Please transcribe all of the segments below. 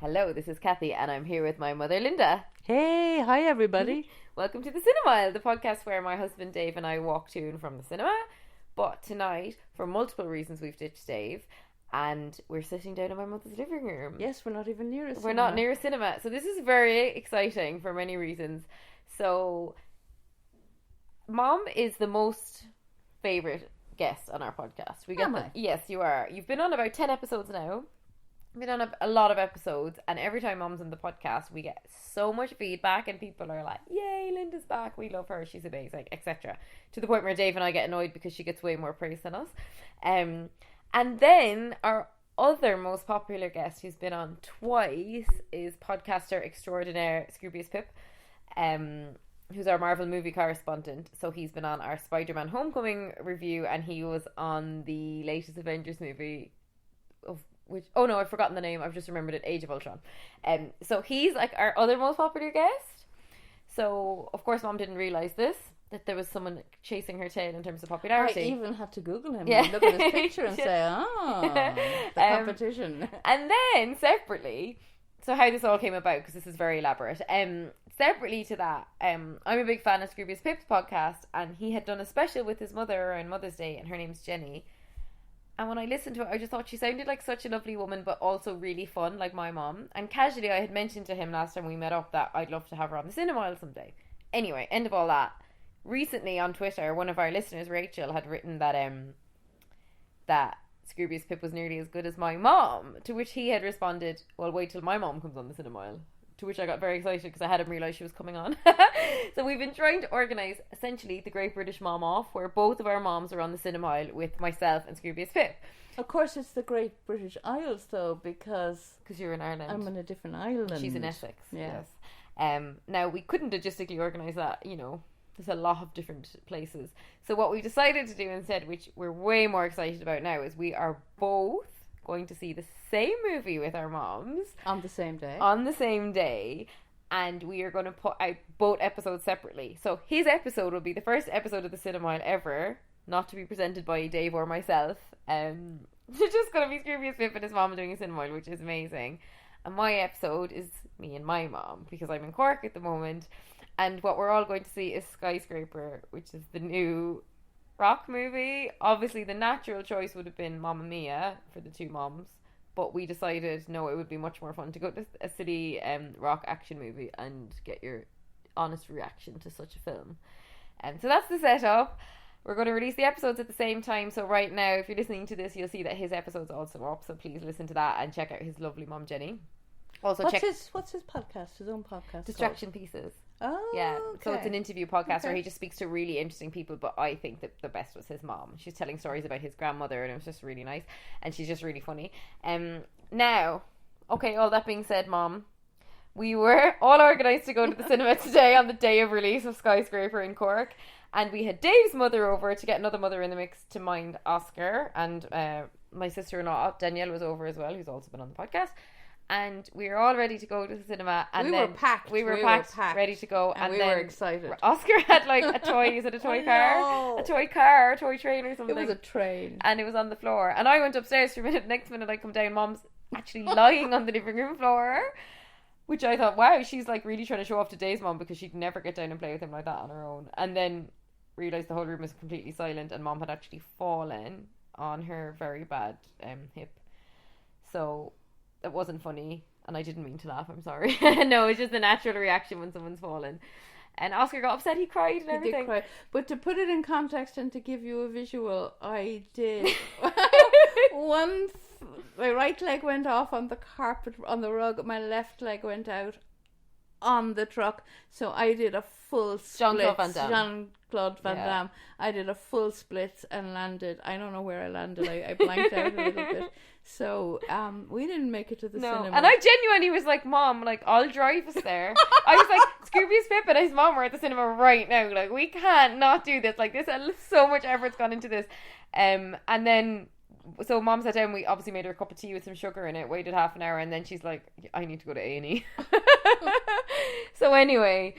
Hello, this is Kathy, and I'm here with my mother, Linda. Hey, hi everybody. Welcome to the Cinemile, the podcast where my husband Dave and I walk to and from the cinema. But tonight, for multiple reasons, we've ditched Dave, and we're sitting down in my mother's living room. Yes, we're not even near a cinema. We're not near a cinema, so this is very exciting for many reasons. So, Mom is the most favourite guest on our podcast. Yes, you are. You've been on about 10 episodes now. Been on a lot of episodes, and every time Mom's on the podcast we get so much feedback and people are like, yay, Linda's back, we love her, she's amazing, etc., to the point where Dave and I get annoyed because she gets way more praise than us. And then our other most popular guest, who's been on twice, is podcaster extraordinaire Scroobius Pip, who's our Marvel movie correspondent. So he's been on our Spider-Man Homecoming review, and he was on the latest Avengers movie I've forgotten the name, I've just remembered it, Age of Ultron. So he's like our other most popular guest. So of course Mom didn't realise that there was someone chasing her tail in terms of popularity. I even had to Google him and look at his picture and say, the competition. And then separately, so how this all came about, because this is very elaborate, separately to that, I'm a big fan of Scroobius Pip's podcast, and he had done a special with his mother on Mother's Day, and her name's Jenny. And when I listened to it, I just thought she sounded like such a lovely woman, but also really fun, like my mom. And casually, I had mentioned to him last time we met up that I'd love to have her on the Cinemile someday. Anyway, end of all that. Recently on Twitter, one of our listeners, Rachel, had written that Scroobius Pip was nearly as good as my mom. To which he had responded, well, wait till my mom comes on the Cinemile. To which I got very excited because I hadn't realised she was coming on. So we've been trying to organise essentially the Great British Mom Off, where both of our moms are on the Cinemile with myself and Scroobius Pip. Of course it's the Great British Isles though, because you're in Ireland. I'm in a different island. She's in Essex. Yes. Now we couldn't logistically organise that, there's a lot of different places. So what we decided to do instead, which we're way more excited about now, is we are both going to see the same movie with our moms on the same day, and we are going to put out both episodes separately. So his episode will be the first episode of the Cinemile ever not to be presented by Dave or myself. It's just going to be Scroobius Pip and his mom doing a Cinemile, which is amazing. And my episode is me and my mom, because I'm in Cork at the moment, and what we're all going to see is Skyscraper, which is the new rock movie. Obviously the natural choice would have been Mamma Mia for the two moms, but we decided no, it would be much more fun to go to a silly rock action movie and get your honest reaction to such a film. And so that's the setup. We're going to release the episodes at the same time, so right now if you're listening to this, you'll see that his episode's also up, so please listen to that and check out his lovely mom Jenny. Also, what's his podcast? His own podcast? Distraction Pieces. Oh, yeah. Okay. So it's an interview podcast where he just speaks to really interesting people, but I think that the best was his mom. She's telling stories about his grandmother, and it was just really nice, and she's just really funny. Now, okay, all that being said, Mom, we were all organised to go to the cinema today on the day of release of Skyscraper in Cork, and we had Dave's mother over to get another mother in the mix to mind Oscar, and my sister-in-law Danielle was over as well, who's also been on the podcast. And we were all ready to go to the cinema, and we were packed, ready to go, and we were excited. Oscar had like a toy, is it a toy car? A toy car, a toy train or something. It was a train. And it was on the floor, and I went upstairs for a minute. Next minute I come down, Mom's actually lying on the living room floor, which I thought, wow, she's like really trying to show off to Dave's mom, because she'd never get down and play with him like that on her own. And then realised the whole room was completely silent, and Mom had actually fallen on her very bad hip. So it wasn't funny, and I didn't mean to laugh, I'm sorry. No, it's just a natural reaction when someone's fallen. And Oscar got upset, he cried and everything. He did cry. But to put it in context and to give you a visual, I did my right leg went off on the carpet, on the rug, my left leg went out on the truck, so I did a full split. Jean-Claude Van Damme. I did a full split and landed. I don't know where I landed. I blanked out a little bit. So we didn't make it to the cinema. And I genuinely was like, Mom, like, I'll drive us there. I was like, Scroobius Pip and his mom are at the cinema right now. Like, we can't not do this. Like, so much effort's gone into this. And then, so Mom sat down, we obviously made her a cup of tea with some sugar in it, waited half an hour, and then she's like, I need to go to A&E. So anyway,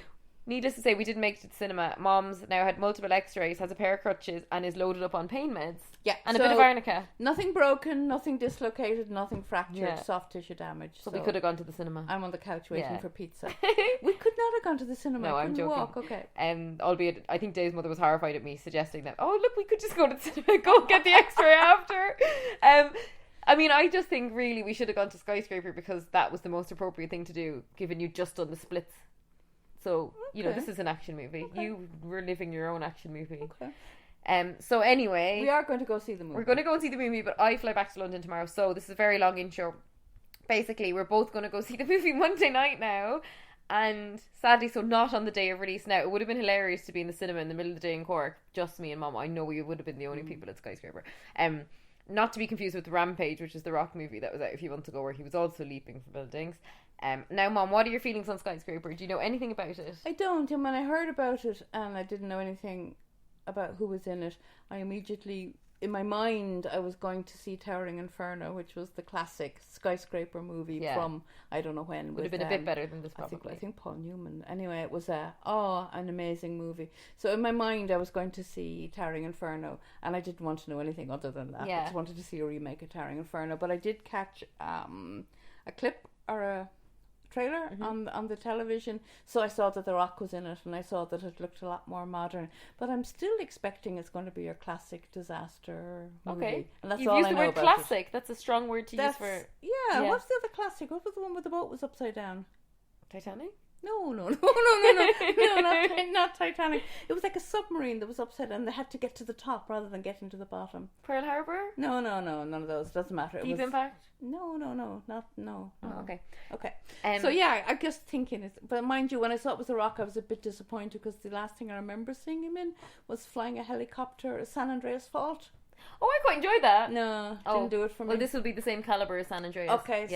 needless to say, we didn't make it to the cinema. Mom's now had multiple x-rays, has a pair of crutches, and is loaded up on pain meds. Yeah. And a bit of arnica. Nothing broken, nothing dislocated, nothing fractured, soft tissue damage. So we could have gone to the cinema. I'm on the couch waiting for pizza. We could not have gone to the cinema. No, I'm joking. Walk. Okay. Albeit, I think Dave's mother was horrified at me suggesting that, oh, look, we could just go to the cinema, go get the x-ray after. I mean, I just think really we should have gone to Skyscraper because that was the most appropriate thing to do, given you just done the splits. So, you know, this is an action movie. Okay. You were living your own action movie. Okay. So anyway, we are going to go see the movie. We're going to go and see the movie, but I fly back to London tomorrow. So this is a very long intro. Basically, we're both going to go see the movie Monday night now. And sadly, so not on the day of release. Now, it would have been hilarious to be in the cinema in the middle of the day in Cork, just me and Mum. I know we would have been the only people at Skyscraper. Not to be confused with Rampage, which is the Rock movie that was out a few months ago, where he was also leaping from buildings. Now, Mum, what are your feelings on Skyscraper? Do you know anything about it? I don't. And when I heard about it and I didn't know anything about who was in it, I immediately, in my mind, I was going to see Towering Inferno, which was the classic Skyscraper movie from I don't know when. Would have been a bit better than this, probably. I think Paul Newman. Anyway, it was an amazing movie. So in my mind, I was going to see Towering Inferno, and I didn't want to know anything other than that. I just wanted to see a remake of Towering Inferno. But I did catch a clip or a trailer on the television, so I saw that The Rock was in it, and I saw that it looked a lot more modern, but I'm still expecting it's going to be your classic disaster movie. Okay, and that's all I know about it. You've used the word classic. That's a strong word to use for... Yeah, what's the other classic? What was the one where the boat was upside down? Titanic? No, not Titanic. It was like a submarine that was upside down. They had to get to the top rather than getting to the bottom. Pearl Harbor? No, none of those. Doesn't matter. Deep Impact? No. Oh, okay. So yeah, I'm just thinking. But mind you, when I saw it was The Rock, I was a bit disappointed because the last thing I remember seeing him in was flying a helicopter at San Andreas Fault. Oh, I quite enjoyed that. No, didn't do it for me. Well, this will be the same caliber as San Andreas. Okay,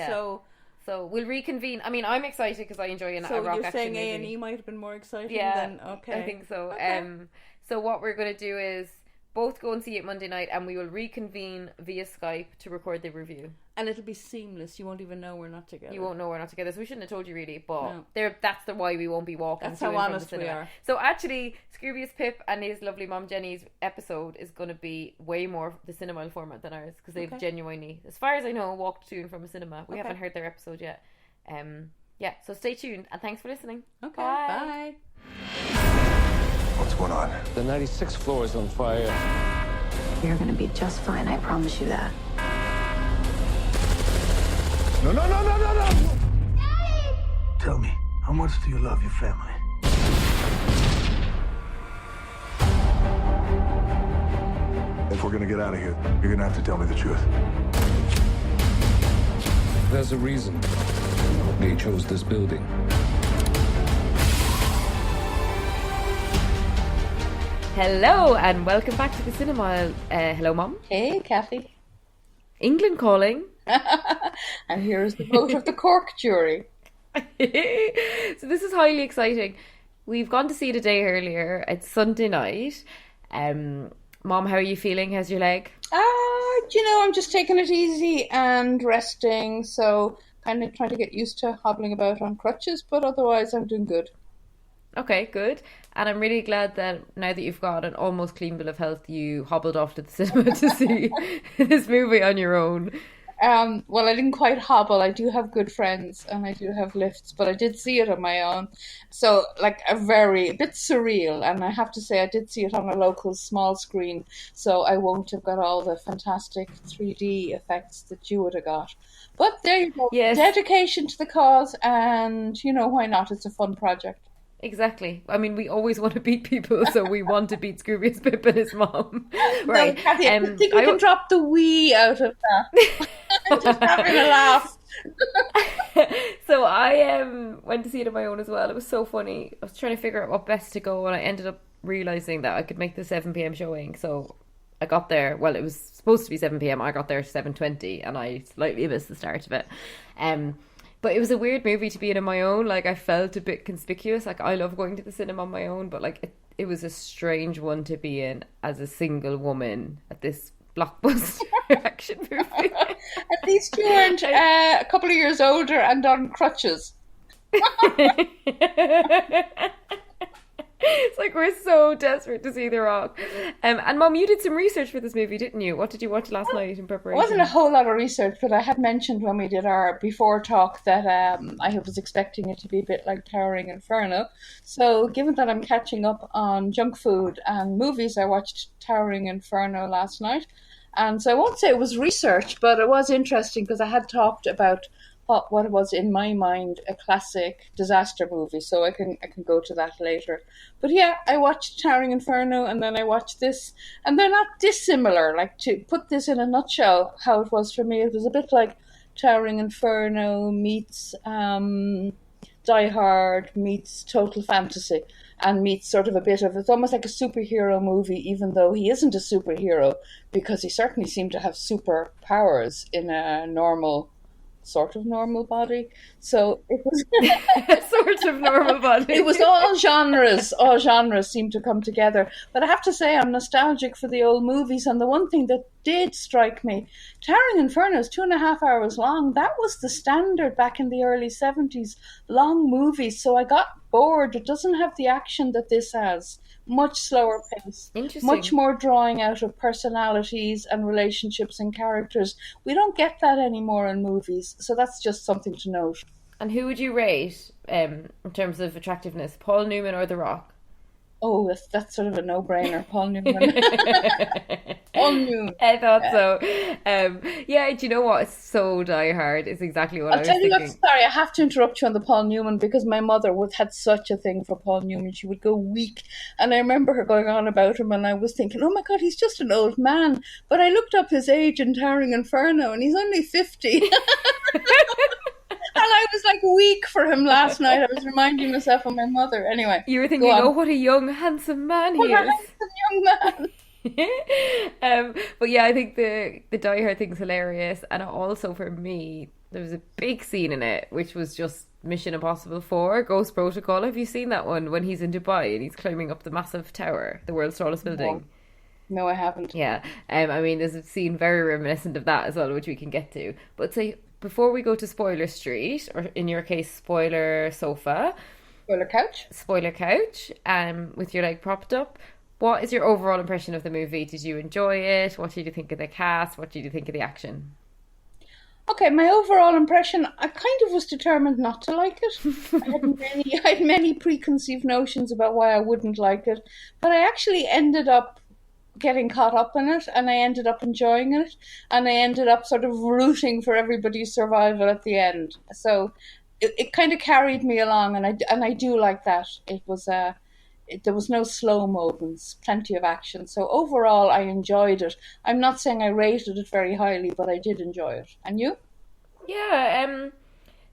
So we'll reconvene. I mean, I'm excited because I enjoy a rock action movie. So you're saying A&E might have been more exciting than... Okay. I think so. Okay. So what we're going to do is both go and see it Monday night, and we will reconvene via Skype to record the review. And it'll be seamless. You won't even know we're not together. You won't know we're not together. So we shouldn't have told you really, but that's why we won't be walking. That's how honest we are. So actually, Scroobius Pip and his lovely mom Jenny's episode is going to be way more the cinema format than ours, because they've genuinely, as far as I know, walked to and from a cinema. We haven't heard their episode yet. So stay tuned and thanks for listening. Okay, bye. What's going on? The 96th floor is on fire. You're gonna be just fine, I promise you that. No! Daddy! Tell me, how much do you love your family? If we're gonna get out of here, you're gonna have to tell me the truth. There's a reason they chose this building. Hello and welcome back to the cinema. Hello, Mom. Hey, Kathy. England calling. And here's the vote of the Cork jury. So this is highly exciting. We've gone to see it a day earlier. It's Sunday night. Mom, how are you feeling? How's your leg? I'm just taking it easy and resting, so kind of trying to get used to hobbling about on crutches, but otherwise I'm doing good. Okay, good. And I'm really glad that now that you've got an almost clean bill of health, you hobbled off to the cinema to see this movie on your own. Well, I didn't quite hobble. I do have good friends and I do have lifts, but I did see it on my own. So, like, a bit surreal. And I have to say, I did see it on a local small screen, so I won't have got all the fantastic 3D effects that you would have got. But there you go. Yes. Dedication to the cause, and, why not? It's a fun project. Exactly. I mean, we always want to beat people, so we want to beat Scroobius Pip and his mom. Right. No, Kathy, I think we can drop the "we" out of that. Just having a laugh. So I went to see it on my own as well. It was so funny. I was trying to figure out what best to go, and I ended up realising that I could make the 7 p.m. showing. So I got there. Well, it was supposed to be 7 p.m. I got there at 7:20, and I slightly missed the start of it. But it was a weird movie to be in on my own. Like, I felt a bit conspicuous. Like, I love going to the cinema on my own, but like it was a strange one to be in as a single woman at this blockbuster action movie. At least you weren't a couple of years older and on crutches. It's like we're so desperate to see The Rock. And Mom, you did some research for this movie, didn't you? What did you watch last night in It preparation? wasn't a whole lot of research, but I had mentioned when we did our before talk that I was expecting it to be a bit like Towering Inferno. So given that I'm catching up on junk food and movies, I watched Towering Inferno last night. And so I won't say it was research, but it was interesting because I had talked about what was in my mind a classic disaster movie, so I can go to that later. But yeah, I watched Towering Inferno and then I watched this, and they're not dissimilar. Like, to put this in a nutshell, how it was for me, it was a bit like Towering Inferno meets Die Hard meets Total Fantasy, and meets sort of a bit of, it's almost like a superhero movie, even though he isn't a superhero, because he certainly seemed to have superpowers in a sort of normal body. So it was Sort of normal body. it was all genres seemed to come together. But I have to say, I'm nostalgic for the old movies, and the one thing that did strike me, Towering Inferno is 2.5 hours long. That was the standard back in the early 70s, long movies. So I got bored. It doesn't have the action that this has. Much slower pace. Interesting. Much more drawing out of personalities and relationships and characters. We don't get that anymore in movies. So that's just something to note. And who would you rate in terms of attractiveness, Paul Newman or The Rock? Oh, that's sort of a no-brainer. Paul Newman. Paul Newman. I thought so. Yeah, do you know what? It's so Die Hard. It's exactly what I I'll was tell you thinking. what, sorry, I have to interrupt you on the Paul Newman, because my mother had such a thing for Paul Newman. She would go weak. And I remember her going on about him, and I was thinking, oh my God, he's just an old man. But I looked up his age in Towering Inferno, and he's only 50. And I was like weak for him last night. I was reminding myself of my mother. Anyway. You were thinking, oh, what a young, handsome man he What a is. handsome young man. But yeah, I think the Die Hard thing's hilarious. And also for me, there was a big scene in it, which was just Mission Impossible 4, Ghost Protocol. Have you seen that one when he's in Dubai and he's climbing up the massive tower, the world's tallest building? No, I haven't. Yeah. I mean, there's a scene very reminiscent of that as well, which we can get to. But say, before we go to Spoiler Street, or in your case, Spoiler Sofa, Spoiler Couch, with your leg propped up, what is your overall impression of the movie? Did you enjoy it? What did you think of the cast? What did you think of the action? Okay, my overall impression, I kind of was determined not to like it. I had many preconceived notions about why I wouldn't like it, but I actually ended up getting caught up in it, and I ended up enjoying it, and I ended up sort of rooting for everybody's survival at the end. So it kind of carried me along, and I do like that. It was there was no slow moments, plenty of action. So overall, I enjoyed it. I'm not saying I rated it very highly, but I did enjoy it. And you? Yeah.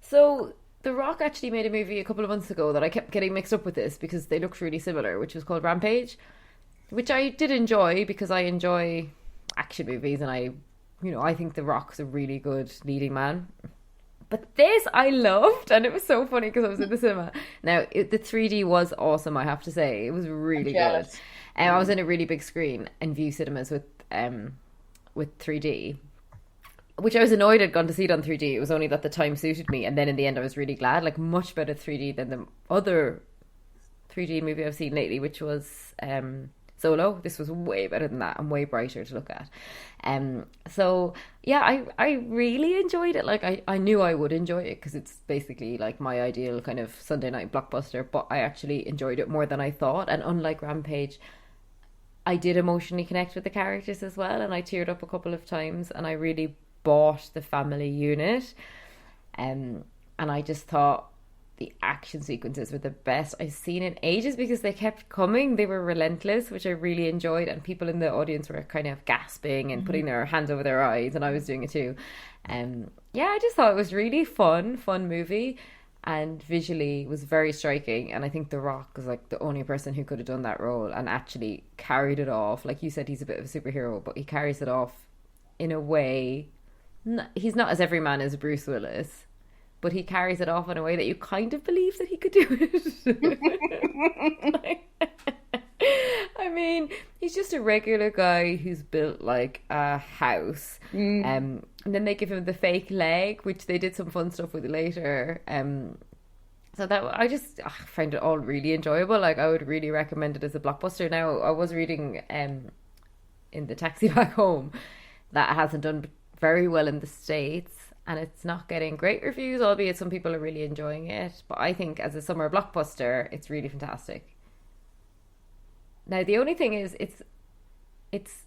So The Rock actually made a movie a couple of months ago that I kept getting mixed up with this because they looked really similar, which was called Rampage, which I did enjoy because I enjoy action movies, and I think The Rock's a really good leading man. But this I loved, and it was so funny because I was in the cinema. Now, the 3D was awesome, I have to say. It was really good. And I was in a really big screen in View Cinemas with 3D, which I was annoyed I'd gone to see it on 3D. It was only that the time suited me, and then in the end I was really glad. Like, much better 3D than the other 3D movie I've seen lately, which was Solo. This was way better than that and way brighter to look at. So yeah, I really enjoyed it. Like, I knew I would enjoy it because it's basically like my ideal kind of Sunday night blockbuster, but I actually enjoyed it more than I thought. And unlike Rampage, I did emotionally connect with the characters as well, and I teared up a couple of times, and I really bought the family unit. And I just thought the action sequences were the best I've seen in ages because they kept coming. They were relentless, which I really enjoyed, and people in the audience were kind of gasping and putting their hands over their eyes, and I was doing it too. Yeah, I just thought it was really fun movie, and visually was very striking. And I think The Rock was like the only person who could have done that role and actually carried it off. Like you said, he's a bit of a superhero, but he carries it off in a way. He's not as everyman as Bruce Willis, but he carries it off in a way that you kind of believe that he could do it. I mean, he's just a regular guy who's built like a house. And then they give him the fake leg, which they did some fun stuff with later. So that I find it all really enjoyable. Like I would really recommend it as a blockbuster. Now I was reading in the taxi back home that it hasn't done very well in the States and it's not getting great reviews, albeit some people are really enjoying it. But I think as a summer blockbuster, it's really fantastic. Now the only thing is it's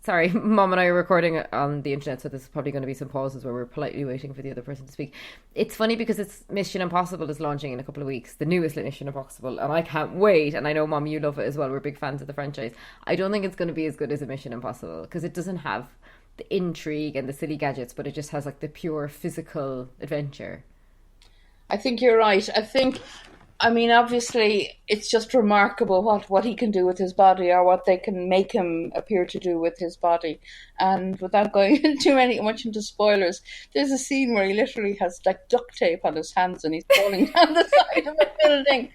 sorry, Mom and I are recording on the internet, so there's probably going to be some pauses where we're politely waiting for the other person to speak. It's funny because it's Mission Impossible is launching in a couple of weeks, the newest Mission Impossible, and I can't wait. And I know, Mom, you love it as well. We're big fans of the franchise. I don't think it's going to be as good as a Mission Impossible because it doesn't have the intrigue and the silly gadgets, but it just has like the pure physical adventure. I think you're right. I mean, obviously, it's just remarkable what he can do with his body, or what they can make him appear to do with his body. And without going much into spoilers, there's a scene where he literally has like duct tape on his hands and he's falling down the side of a building.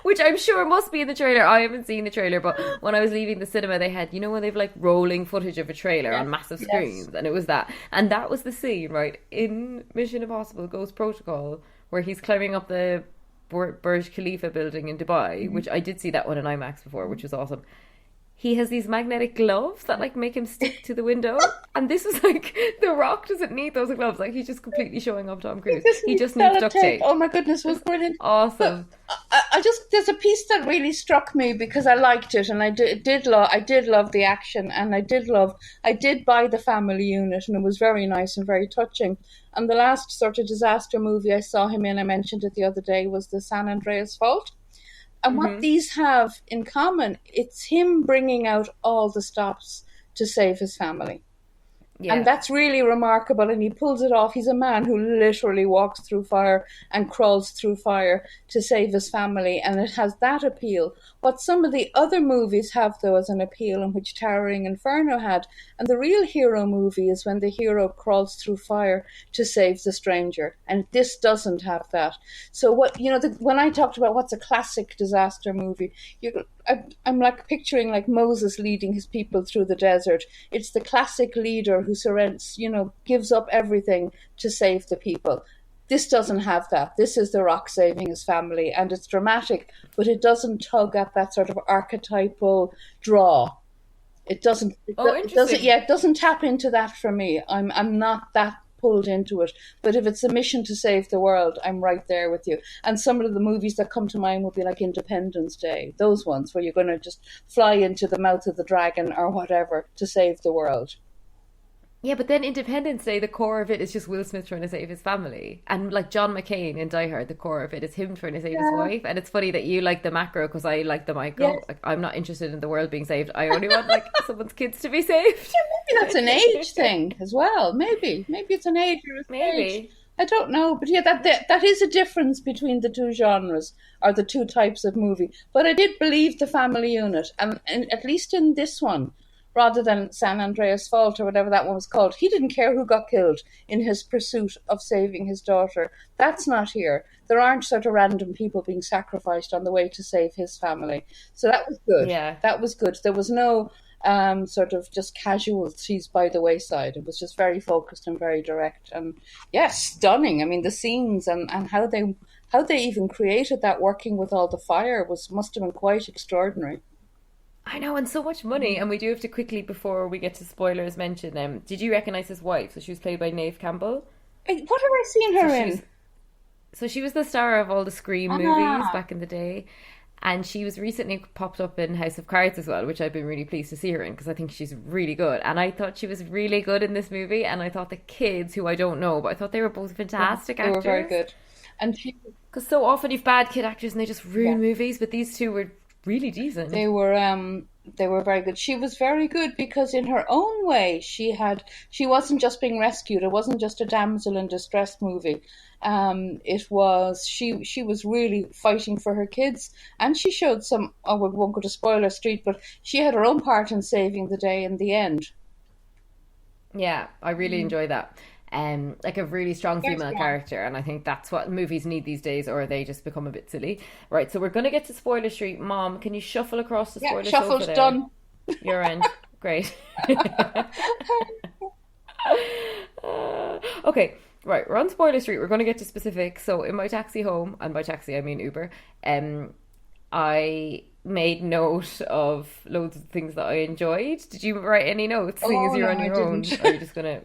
Which I'm sure must be in the trailer. I haven't seen the trailer, but when I was leaving the cinema, they had, when they've like rolling footage of a trailer on massive screens, and it was that. And that was the scene, right, in Mission Impossible Ghost Protocol, where he's climbing up the Burj Khalifa building in Dubai, which I did see that one in IMAX before, which was awesome. He has these magnetic gloves that like make him stick to the window, and this is like The Rock doesn't need those gloves. Like he's just completely showing off Tom Cruise. He just needs duct tape. Oh my goodness, it was brilliant! Awesome. There's a piece that really struck me because I liked it, and I did love the action, and I did buy the family unit, and it was very nice and very touching. And the last sort of disaster movie I saw him in, I mentioned it the other day, was the San Andreas Fault. And what these have in common, it's him bringing out all the stops to save his family. Yeah. And that's really remarkable, and he pulls it off. He's a man who literally walks through fire and crawls through fire to save his family, and it has that appeal. What some of the other movies have, though, as an appeal, and which Towering Inferno had, and the real hero movie is when the hero crawls through fire to save the stranger, and this doesn't have that. So when I talked about what's a classic disaster movie, I'm like picturing like Moses leading his people through the desert. It's the classic leader who surrenders, gives up everything to save the people. This doesn't have that. This is The Rock saving his family, and it's dramatic, but it doesn't tug at that sort of archetypal draw. It doesn't. It doesn't tap into that for me. I'm not that pulled into it. But if it's a mission to save the world, I'm right there with you. And some of the movies that come to mind would be like Independence Day, those ones where you're going to just fly into the mouth of the dragon or whatever to save the world. Yeah, but then Independence Day, the core of it is just Will Smith trying to save his family. And like John McCain in Die Hard, the core of it is him trying to save his wife. And it's funny that you like the macro because I like the micro. Yes. Like, I'm not interested in the world being saved. I only want like someone's kids to be saved. Yeah, maybe that's an age thing as well. Maybe it's an age or a stage. I don't know, but yeah, that is a difference between the two genres or the two types of movie. But I did believe the family unit, and at least in this one, rather than San Andreas Fault or whatever that one was called, he didn't care who got killed in his pursuit of saving his daughter. That's not here. There aren't sort of random people being sacrificed on the way to save his family. So that was good. Yeah, that was good. There was no sort of just casualties by the wayside. It was just very focused and very direct, and yes, stunning. I mean, the scenes and how they even created that, working with all the fire, must have been quite extraordinary. I know, and so much money. And we do have to quickly, before we get to spoilers, mention did you recognise his wife? So she was played by Neve Campbell. What have I seen her in? So she was the star of all the Scream movies back in the day. And she was recently popped up in House of Cards as well, which I've been really pleased to see her in because I think she's really good. And I thought she was really good in this movie. And I thought the kids, who I don't know, but I thought they were both fantastic actors. They were very good. And because so often you've bad kid actors and they just ruin movies, but these two were really decent. They were very good. She was very good because in her own way she wasn't just being rescued. It wasn't just a damsel in distress movie. It was she was really fighting for her kids, and she showed some, we won't go to spoiler street, but she had her own part in saving the day in the end. Yeah, I really enjoy that. Like a really strong female character, and I think that's what movies need these days, or they just become a bit silly. Right, so we're going to get to spoiler street. Mom, can you shuffle across the spoiler shuffle's sofa there? Done. Your end. Great. Okay, Right, we're on spoiler street. We're going to get to specifics. So in my taxi home, and by taxi I mean Uber, I made note of loads of things that I enjoyed. Did you write any notes, seeing as you're on your own? Or are you just going to...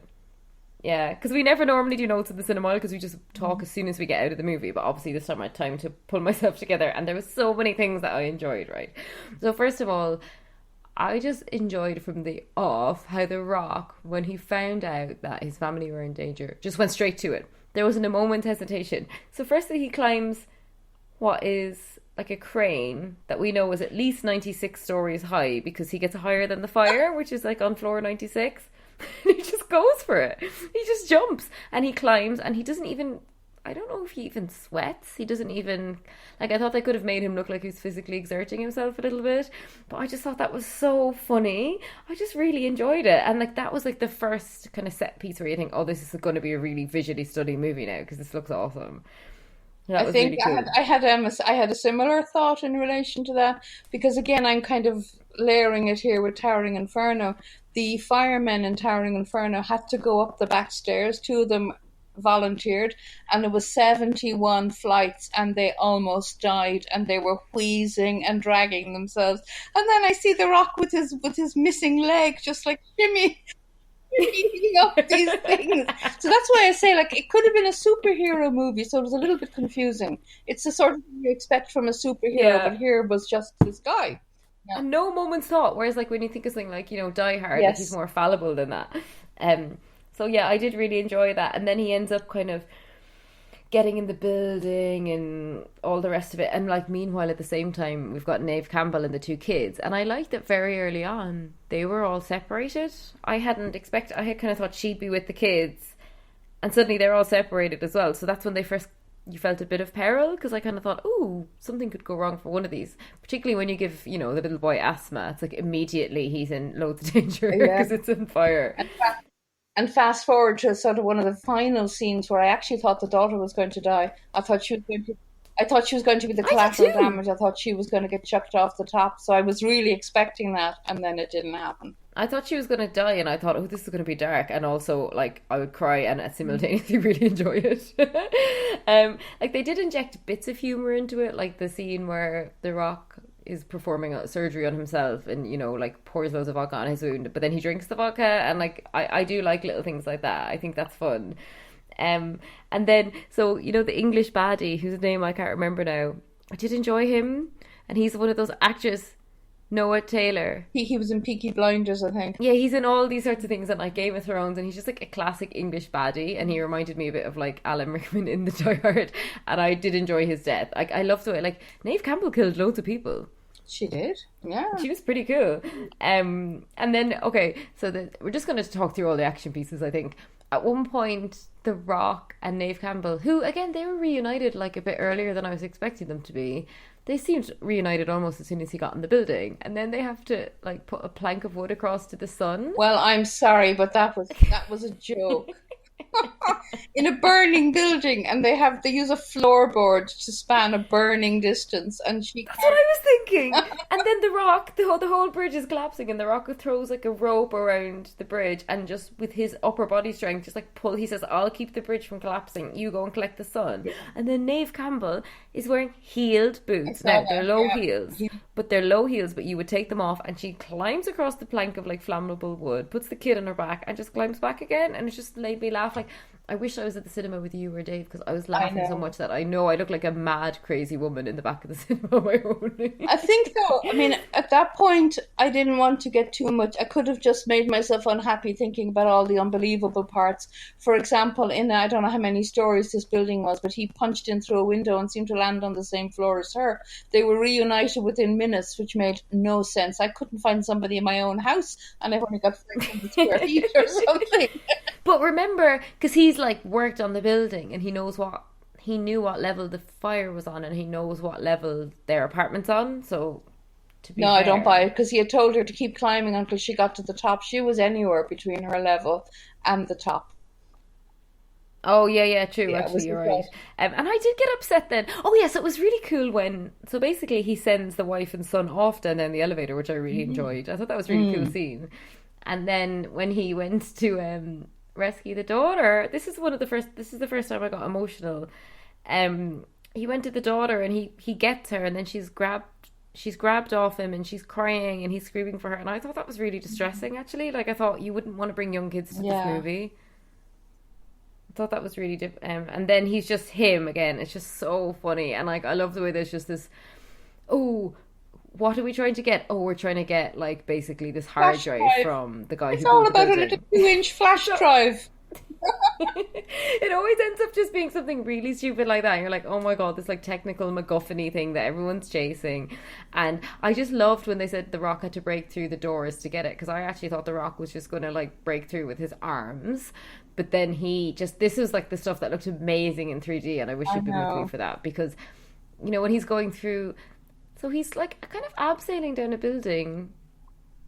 Yeah, because we never normally do notes in the cinema because we just talk as soon as we get out of the movie. But obviously this time I had time to pull myself together, and there was so many things that I enjoyed, right? So first of all, I just enjoyed from the off how The Rock, when he found out that his family were in danger, just went straight to it. There wasn't a moment's hesitation. So firstly, he climbs what is like a crane that we know is at least 96 stories high because he gets higher than the fire, which is like on floor 96. And he just goes for it. He just jumps and he climbs, and he doesn't even... I don't know if he even sweats. He doesn't even... Like, I thought they could have made him look like he was physically exerting himself a little bit. But I just thought that was so funny. I just really enjoyed it. And, like, that was, like, the first kind of set piece where you think, oh, this is going to be a really visually stunning movie now because this looks awesome. I think really cool. I had a similar thought in relation to that because, again, I'm kind of layering it here with Towering Inferno. The firemen in Towering Inferno had to go up the back stairs. Two of them volunteered, and it was 71 flights, and they almost died, and they were wheezing and dragging themselves. And then I see The Rock with his missing leg, just like shimmy up these things. So that's why I say, like, it could have been a superhero movie, so it was a little bit confusing. It's the sort of thing you expect from a superhero, but here was just this guy. Yeah. And no moment's thought. Whereas, like, when you think of something like, Die Hard, like, he's more fallible than that. So yeah, I did really enjoy that. And then he ends up kind of getting in the building and all the rest of it. And like, meanwhile, at the same time, we've got Neve Campbell and the two kids. And I liked that very early on, they were all separated. I had kind of thought she'd be with the kids. And suddenly they're all separated as well. So that's when you felt a bit of peril, because I kind of thought, oh, something could go wrong for one of these. Particularly when you give, the little boy asthma. It's like immediately he's in loads of danger because it's on fire. And fast forward to sort of one of the final scenes where I actually thought the daughter was going to die. I thought she was going to be the collateral damage. I thought she was going to get chucked off the top. So I was really expecting that, and then it didn't happen. I thought she was going to die, and I thought, oh, this is going to be dark. And also, like, I would cry and simultaneously really enjoy it. Like, they did inject bits of humour into it, like the scene where The Rock is performing a surgery on himself and, like, pours loads of vodka on his wound, but then he drinks the vodka, and, like, I do like little things like that. I think that's fun. And then, so, the English baddie, whose name I can't remember now, I did enjoy him, and he's one of those actors, Noah Taylor. He was in Peaky Blinders, I think. Yeah, he's in all these sorts of things, and like Game of Thrones, and he's just like a classic English baddie, and he reminded me a bit of like Alan Rickman in The Die Hard, and I did enjoy his death. Like, I loved the way, like, Neve Campbell killed loads of people. She did, yeah. She was pretty cool. And then, okay, so we're just going to talk through all the action pieces, I think. At one point, The Rock and Neve Campbell, who, again, they were reunited like a bit earlier than I was expecting them to be. They seemed reunited almost as soon as he got in the building. And then they have to, like, put a plank of wood across to the sun. Well, I'm sorry, but that was a joke. In a burning building, and they use a floorboard to span a burning distance, and that's what I was thinking. And then The Rock, the whole bridge is collapsing, and The Rock throws like a rope around the bridge, and just with his upper body strength, just like pull. He says, "I'll keep the bridge from collapsing. You go and collect the sun." Yeah. And then Neve Campbell is wearing heeled boots. Now they're low heels, but you would take them off, and she climbs across the plank of like flammable wood, puts the kid on her back, and just climbs back again, and it just made me laugh. Like, I wish I was at the cinema with you or Dave, because I was laughing so much that I know I look like a mad, crazy woman in the back of the cinema on my own. I think so. I mean, at that point, I didn't want to get too much. I could have just made myself unhappy thinking about all the unbelievable parts. For example, I don't know how many stories this building was, but he punched in through a window and seemed to land on the same floor as her. They were reunited within minutes, which made no sense. I couldn't find somebody in my own house, and I've only got 300 square feet or something. But remember, because he's like worked on the building, and he knew what level the fire was on, and he knows what level their apartment's on. So, fair, I don't buy it, because he had told her to keep climbing until she got to the top. She was anywhere between her level and the top. Oh yeah, true. Yeah, actually, you're right. And I did get upset then. Oh yes, it was really cool when. So basically, he sends the wife and son off down the elevator, which I really enjoyed. I thought that was a really cool scene. And then when he went to rescue the daughter. This is the first time I got emotional. He went to the daughter and he gets her, and then she's grabbed off him and she's crying and he's screaming for her, and I thought that was really distressing, actually. Like, I thought you wouldn't want to bring young kids to this movie. I thought that was really and then he's just him again. It's just so funny, and like I love the way there's just this, oh, what are we trying to get? Oh, we're trying to get like basically this hard drive from the guy who built the building. It's all about a little 2-inch flash drive. It always ends up just being something really stupid like that. You're like, oh my god, this like technical MacGuffin-y thing that everyone's chasing. And I just loved when they said the Rock had to break through the doors to get it, because I actually thought the Rock was just going to like break through with his arms. But then this was like the stuff that looked amazing in 3D, and I wish you'd been with me for that, because, you know, when he's going through, so he's like kind of abseiling down a building,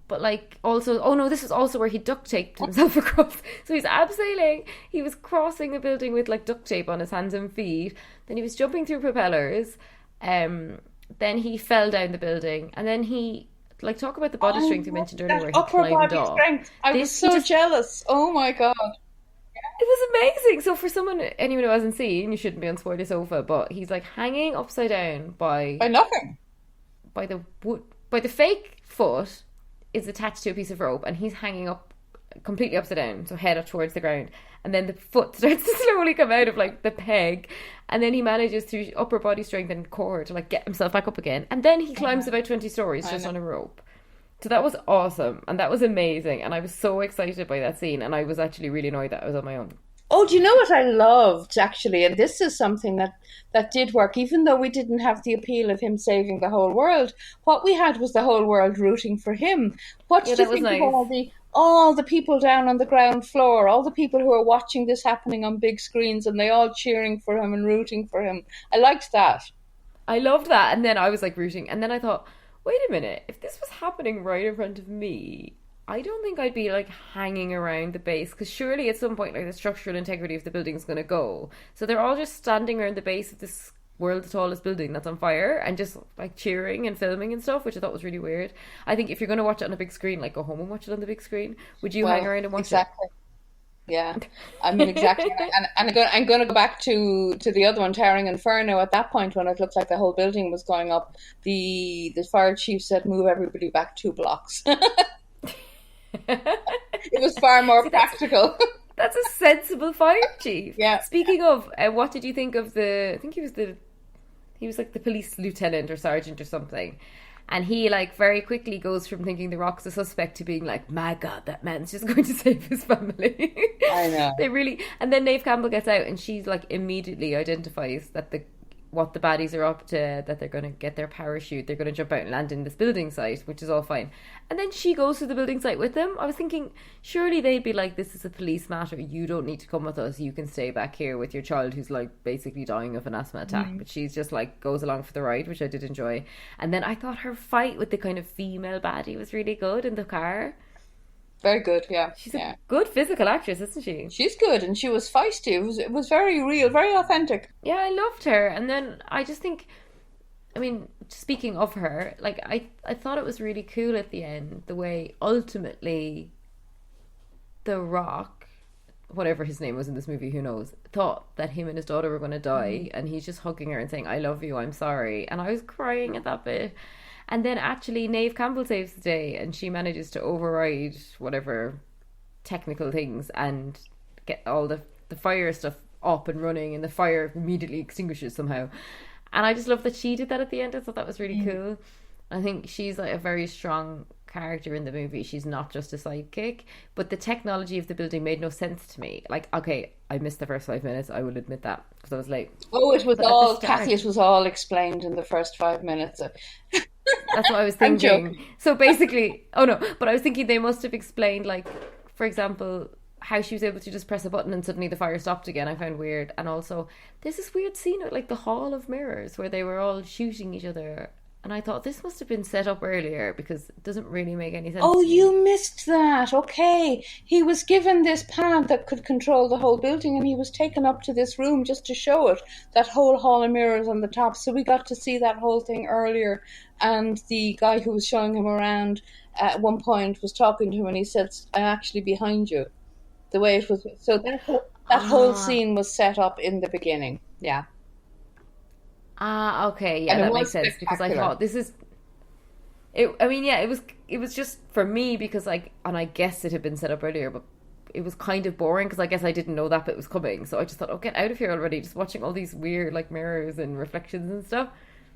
but like also, oh no, this was also where he duct taped himself across. So he's abseiling, he was crossing a building with like duct tape on his hands and feet, then he was jumping through propellers, then he fell down the building, and then he, like, talk about the body strength you mentioned earlier where he climbed off. I was so jealous. Oh my god. It was amazing. So for anyone who hasn't seen, you shouldn't be on Spoiler Sofa, but he's like hanging upside down by nothing. By the fake foot is attached to a piece of rope, and he's hanging up completely upside down, so head up towards the ground, and then the foot starts to slowly come out of like the peg, and then he manages through upper body strength and core to like get himself back up again, and then he climbs about 20 stories just on a rope. So that was awesome, and that was amazing, and I was so excited by that scene, and I was actually really annoyed that I was on my own. Oh, do you know what I loved, actually? And this is something that did work, even though we didn't have the appeal of him saving the whole world. What we had was the whole world rooting for him. What did you think of all the people down on the ground floor, all the people who are watching this happening on big screens, and they all cheering for him and rooting for him? I liked that. I loved that, and then I was like rooting, and then I thought, wait a minute, if this was happening right in front of me, I don't think I'd be like hanging around the base, because surely at some point like the structural integrity of the building is going to go. So they're all just standing around the base of this world's tallest building that's on fire and just like cheering and filming and stuff, which I thought was really weird. I think if you're going to watch it on a big screen, like go home and watch it on the big screen. Would you hang around and watch it? Yeah, I mean, exactly. and I'm going to go back to the other one, Towering Inferno. At that point, when it looked like the whole building was going up, the fire chief said, "Move everybody back 2 blocks." It was far more practical. That's a sensible fire chief. Yeah. Speaking of, what did you think of I think he was like the police lieutenant or sergeant or something. And he like very quickly goes from thinking the Rock's a suspect to being like, my God, that man's just going to save his family. I know. And then Neve Campbell gets out and she's like immediately identifies that what the baddies are up to, that they're going to get their parachute, they're going to jump out and land in this building site, which is all fine. And then she goes to the building site with them. I was thinking, surely they'd be like, this is a police matter, you don't need to come with us, you can stay back here with your child who's like basically dying of an asthma attack. But she's just like goes along for the ride, which I did enjoy. And then I thought her fight with the kind of female baddie was really good in the car. Very good, yeah. She's a good physical actress, isn't she? She's good, and she was feisty. It was very real, very authentic. Yeah, I loved her. And then I just think, I mean, speaking of her, like I thought it was really cool at the end, the way ultimately The Rock, whatever his name was in this movie, who knows, thought that him and his daughter were going to die, and he's just hugging her and saying, I love you, I'm sorry. And I was crying at that bit. And then actually Neve Campbell saves the day, and she manages to override whatever technical things and get all the fire stuff up and running, and the fire immediately extinguishes somehow. And I just love that she did that at the end. I thought that was really cool. I think she's like a very strong character in the movie. She's not just a sidekick, but the technology of the building made no sense to me. Like, okay, I missed the first 5 minutes, I will admit that, because I was late. Oh, it was all, Kathy, it was all explained in the first 5 minutes. That's what I was thinking. So basically, oh no, but I was thinking they must have explained, like, for example, how she was able to just press a button and suddenly the fire stopped again. I found weird. And also, there's this weird scene at like the Hall of Mirrors where they were all shooting each other. And I thought this must have been set up earlier, because it doesn't really make any sense. Oh, you missed that. Okay. He was given this pad that could control the whole building, and he was taken up to this room just to show it. That whole Hall of Mirrors on the top. So we got to see that whole thing earlier. And the guy who was showing him around at one point was talking to him, and he said, I'm actually behind you. the way it was. So that whole scene was set up in the beginning. Yeah. Okay, yeah, And it that was makes sense because I spectacular. thought this is it. I mean, yeah, it was just for me because like, and I guess it had been set up earlier, but it was kind of boring because I guess I didn't know that bit was coming. So I just thought, oh, get out of here already! Just watching all these weird like mirrors and reflections and stuff.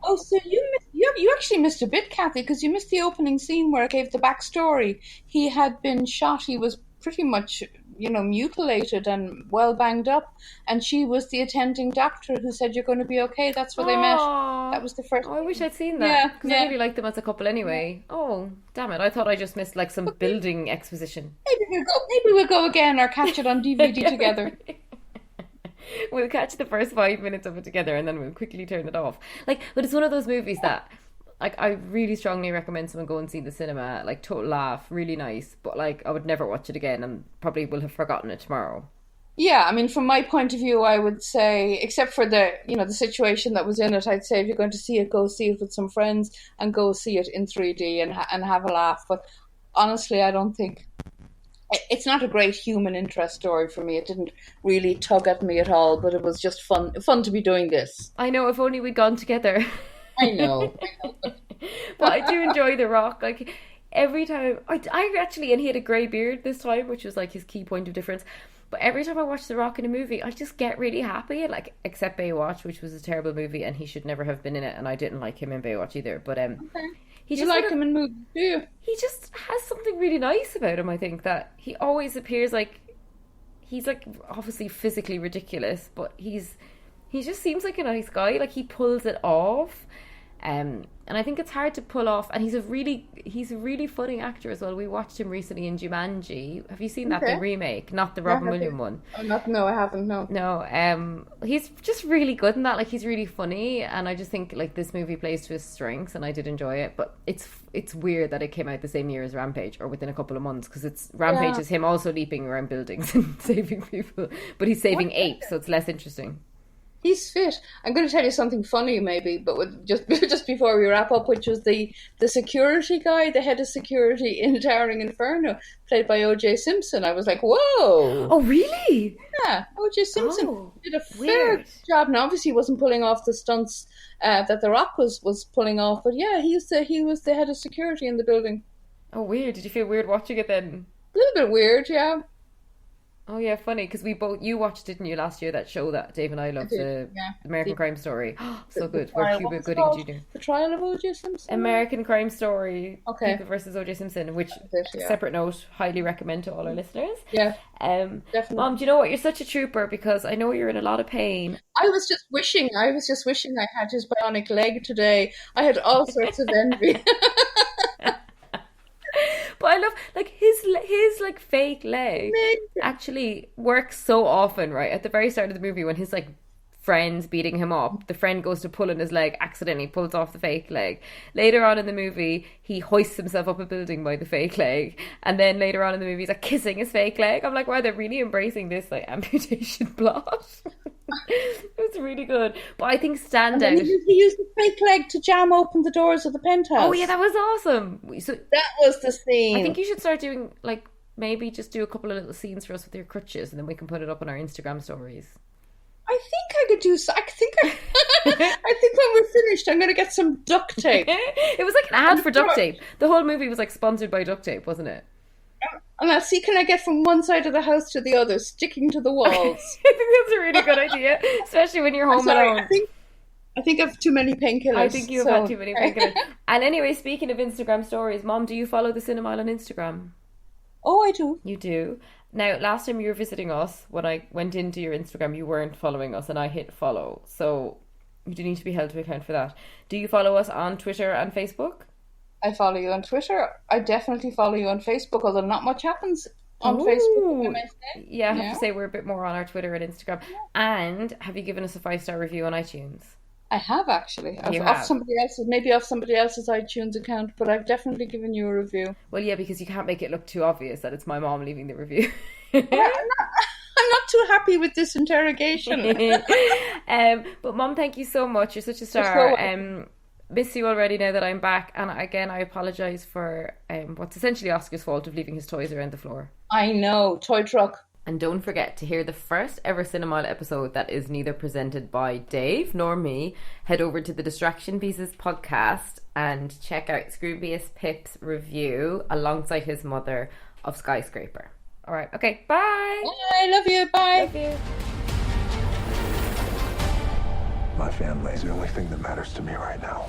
Oh, so you actually missed a bit, Kathy, because you missed the opening scene where it gave the backstory. He had been shot. He was pretty much, mutilated and well banged up, and she was the attending doctor who said, "You're going to be okay." That's where they met. That was the first. Oh, I wish I'd seen that Yeah, because yeah. I really liked them as a couple anyway. Oh, damn it! I thought I just missed like some building exposition. Maybe we'll go again or catch it on DVD together. We'll catch the first 5 minutes of it together and then we'll quickly turn it off. Like, but it's one of those movies that, like, I really strongly recommend someone go and see in the cinema. Like, total laugh, really nice. But like, I would never watch it again and probably will have forgotten it tomorrow. Yeah, I mean, from my point of view, I would say, except for the situation that was in it, I'd say if you're going to see it, go see it with some friends and go see it in 3D and have a laugh. But honestly, I don't think it's not a great human interest story for me. It didn't really tug at me at all, but it was just fun to be doing this. I know, if only we'd gone together. I know. But I do enjoy The Rock. Like, every time, I actually, and he had a grey beard this time, which was like his key point of difference. But every time I watch The Rock in a movie, I just get really happy. And like, except Baywatch, which was a terrible movie, and he should never have been in it. And I didn't like him in Baywatch either. But Okay. he You just like him in movies, do you? he just has something really nice about him. I think that he always appears like he's like obviously physically ridiculous, but he just seems like a nice guy. Like, he pulls it off. And I think it's hard to pull off. And he's a really funny actor as well. We watched him recently in Jumanji. Have you seen that, the Okay. remake, not the Robin Williams one? No, I haven't. No. No, he's just really good in that. Like, he's really funny, and I just think like this movie plays to his strengths, and I did enjoy it. But it's weird that it came out the same year as Rampage, or within a couple of months, because Rampage is him also leaping around buildings and saving people, but he's saving apes, so it's less interesting. He's fit. I'm going to tell you something funny, maybe, but just before we wrap up, which was the security guy, the head of security in Towering Inferno, played by O.J. Simpson. I was like, whoa! Oh, really? Yeah, O.J. Simpson did a fair weird. job. Now, obviously, he wasn't pulling off the stunts that The Rock was pulling off, but yeah, he was the head of security in the building. Oh, weird. Did you feel weird watching it then? A little bit weird, yeah. Oh yeah, funny, because you watched, didn't you, last year, that show that Dave and I loved, the American Crime Story. So good. Where Cuba Gooding Jr. The Trial of O.J. Simpson? American Crime Story, Okay. Cuba versus O.J. Simpson, which, yeah. separate note, highly recommend to all our listeners. Yeah, definitely. Mom, do you know what? You're such a trooper, because I know you're in a lot of pain. I was just wishing I had his bionic leg today. I had all sorts of envy. But I love, like, his like fake leg actually works so often, right? At the very start of the movie, when his like friend's beating him up, the friend goes to pull on his leg, accidentally pulls off the fake leg. Later on in the movie, he hoists himself up a building by the fake leg, and then later on in the movie, he's like kissing his fake leg. I'm like, wow, they're really embracing this like amputation plot. It was really good. But I think standout. He used the fake leg to jam open the doors of the penthouse. Oh yeah, that was awesome. So that was the scene. I think you should start doing, like, maybe just do a couple of little scenes for us with your crutches, and then we can put it up on our Instagram stories. I think I could do. I think when we're finished, I'm going to get some duct tape. It was like an ad for duct tape. The whole movie was like sponsored by duct tape, wasn't it? And I'll see, can I get from one side of the house to the other, sticking to the walls? I think that's a really good idea, especially when you're home alone. I think I've too many painkillers. I think you've had too many painkillers. And anyway, speaking of Instagram stories, Mom, do you follow the Cinemile on Instagram? Oh, I do. You do. Now, last time you were visiting us, when I went into your Instagram, you weren't following us, and I hit follow. So you do need to be held to account for that. Do you follow us on Twitter and Facebook? I follow you on Twitter. I definitely follow you on Facebook, although not much happens on Facebook. I may say. Yeah, I have to say we're a bit more on our Twitter and Instagram. And have you given us a 5-star review on iTunes? I have actually. You off have? somebody else's iTunes account, but I've definitely given you a review. Well, yeah, because you can't make it look too obvious that it's my mom leaving the review. I'm not too happy with this interrogation. But Mom, thank you so much. You're such a star. Miss you already now that I'm back, and again I apologise for what's essentially Oscar's fault of leaving his toys around the floor. I know, toy truck. And don't forget to hear the first ever Cinemile episode that is neither presented by Dave nor me. Head over to the Distraction Pieces podcast and check out Scroobius Pip's review alongside his mother of Skyscraper. All right. Okay. Bye. Bye. Love you. Bye. Love you. My family is the only thing that matters to me right now.